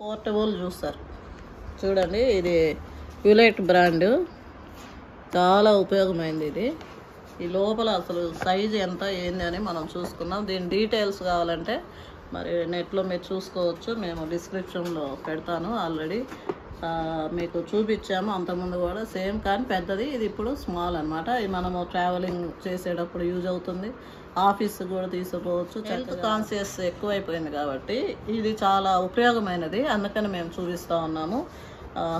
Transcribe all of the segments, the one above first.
Portable juicer చూడండి, ఇది ప్యూలైట్ brand, చాలా ఉపయోగమైంది ఇది. ఈ లోపల అసలు సైజు ఎంత ఏంది అని మనం చూసుకున్నాం. దీని డీటెయిల్స్ కావాలంటే మరి నెట్లో మీరు చూసుకోవచ్చు, మేము డిస్క్రిప్షన్లో పెడతాను. ఆల్రెడీ మీకు చూపించాము అంతకుముందు కూడా, సేమ్ కానీ పెద్దది. ఇది ఇప్పుడు స్మాల్ అనమాట. ఇది మనము ట్రావెలింగ్ చేసేటప్పుడు యూజ్ అవుతుంది, ఆఫీస్ కూడా తీసుకుపోవచ్చు. హెల్త్ కాన్షియస్ ఎక్కువైపోయింది కాబట్టి ఇది చాలా ఉపయోగమైనది, అందుకని మేము చూపిస్తూ ఉన్నాము.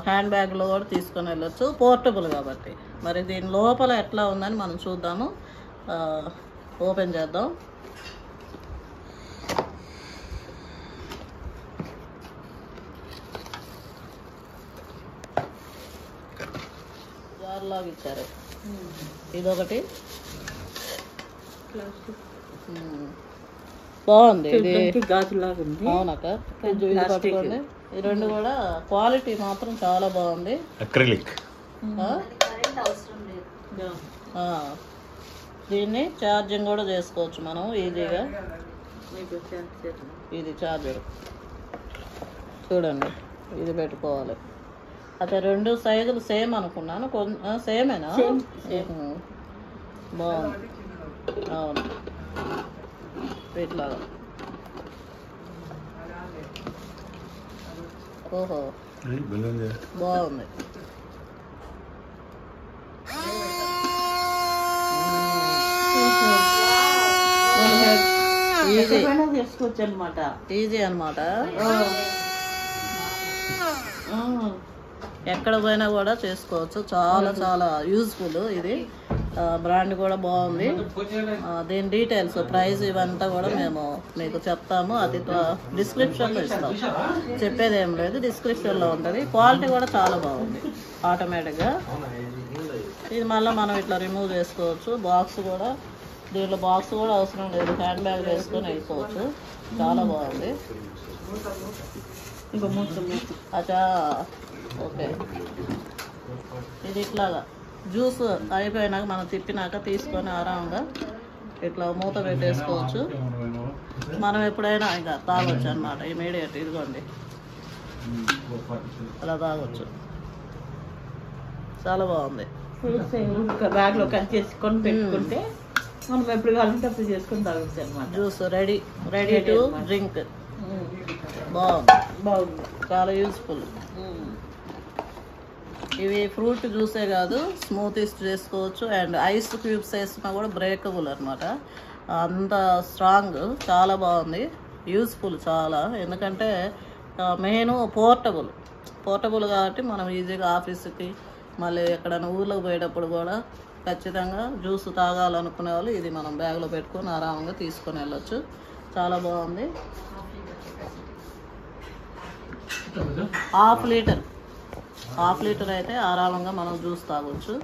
హ్యాండ్ బ్యాగ్లో కూడా తీసుకొని వెళ్ళొచ్చు, పోర్టబుల్ కాబట్టి. మరి దీని లోపల ఎట్లా ఉందని మనం చూద్దాము. ఓపెన్ చేద్దాం. జార్లాగా ఇచ్చారు, ఇదొకటి బాగుంది. ఇది గాజులాగా ఉంది. అవునక్క, పట్టుకోండి. ఈ రెండు కూడా క్వాలిటీ మాత్రం చాలా బాగుంది. అక్రిలిక్. దీన్ని ఛార్జింగ్ కూడా చేసుకోవచ్చు మనం ఈజీగా. ఇది ఛార్జర్ చూడండి, ఇది పెట్టుకోవాలి. అదే రెండు సైజులు సేమ్ అనుకున్నాను, సేమేనా? బాగుంది. అవును, ఇట్లాగా. ఓహో, బాగుంది. చేసుకోవచ్చు అనమాట, ఈజీ అనమాట. ఎక్కడ పోయినా కూడా చేసుకోవచ్చు, చాలా చాలా యూజ్ఫుల్. ఇది బ్రాండ్ కూడా బాగుంది. దీని డీటెయిల్స్, ప్రైస్ ఇవంతా కూడా మేము మీకు చెప్తాము. అది డిస్క్రిప్షన్లో ఇస్తాం, చెప్పేది ఏం లేదు, డిస్క్రిప్షన్లో ఉంటుంది. క్వాలిటీ కూడా చాలా బాగుంది ఆటోమేటిక్గా. ఇది మళ్ళీ మనం ఇట్లా రిమూవ్ చేసుకోవచ్చు. బాక్స్ కూడా, దీంట్లో బాక్స్ కూడా అవసరం లేదు, హ్యాండ్ బ్యాగ్ వేసుకొని వెళ్ళిపోవచ్చు. చాలా బాగుంది. అచ్చా, ఓకే. ఇది ఇట్లాగా జ్యూస్ అయిపోయినాక మనం తిప్పినాక తీసుకొని ఆరాంగా ఇట్లా మూత పెట్టేసుకోవచ్చు. మనం ఎప్పుడైనా ఇంకా తాగొచ్చు అనమాట, ఇమీడియట్. ఇదిగోండి, అలా తాగొచ్చు. చాలా బాగుంది. బ్యాగ్ లో కట్ చేసుకొని పెట్టుకుంటే మనం ఎప్పుడు కావాలంటే అప్పుడు చేసుకొని తాగొచ్చు అనమాట. Juice ready to drink. బాగుంది, చాలా యూజ్ఫుల్. ఇవి ఫ్రూట్ జ్యూసే కాదు, స్మూతీస్ చేసుకోవచ్చు. అండ్ ఐస్ క్యూబ్స్ వేసినా కూడా బ్రేకబుల్ అనమాట, అంత స్ట్రాంగ్. చాలా బాగుంది, యూజ్ఫుల్ చాలా. ఎందుకంటే మెయిన్ పోర్టబుల్ కాబట్టి మనం ఈజీగా ఆఫీస్కి, మళ్ళీ ఎక్కడైనా ఊర్లోకి పోయేటప్పుడు కూడా ఖచ్చితంగా జ్యూస్ తాగాలనుకునే వాళ్ళు ఇది మనం బ్యాగ్లో పెట్టుకొని ఆరామంగా తీసుకొని వెళ్ళొచ్చు. చాలా బాగుంది. హాఫ్ లీటర్ అయితే ఆరామంగా మనం జ్యూస్ తాగొచ్చు.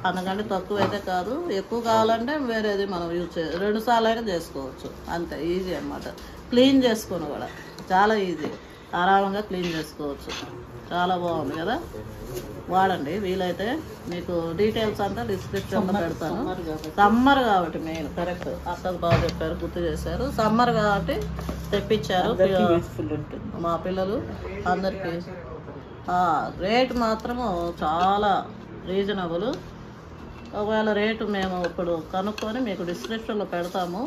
అందుకంటే తక్కువ అయితే కాదు. ఎక్కువ కావాలంటే వేరేది మనం యూజ్ 2 సార్లు అయినా చేసుకోవచ్చు, అంతే. ఈజీ అనమాట. క్లీన్ చేసుకొని కూడా చాలా ఈజీ, ఆరామంగా క్లీన్ చేసుకోవచ్చు. చాలా బాగుంది కదా, వాడండి వీలైతే. మీకు డీటెయిల్స్ అంతా డిస్క్రిప్షన్లో పెడతాను. సమ్మర్ కాబట్టి మెయిన్, కరెక్ట్, అక్కకు బాగా చెప్పారు, గుర్తు చేశారు. సమ్మర్ కాబట్టి తెప్పించారు మా పిల్లలు అందరికీ. రేట్ మాత్రము చాలా రీజనబుల్. ఒకవేళ రేటు మేము ఇప్పుడు కనుక్కొని మీకు డిస్క్రిప్షన్లో పెడతాము.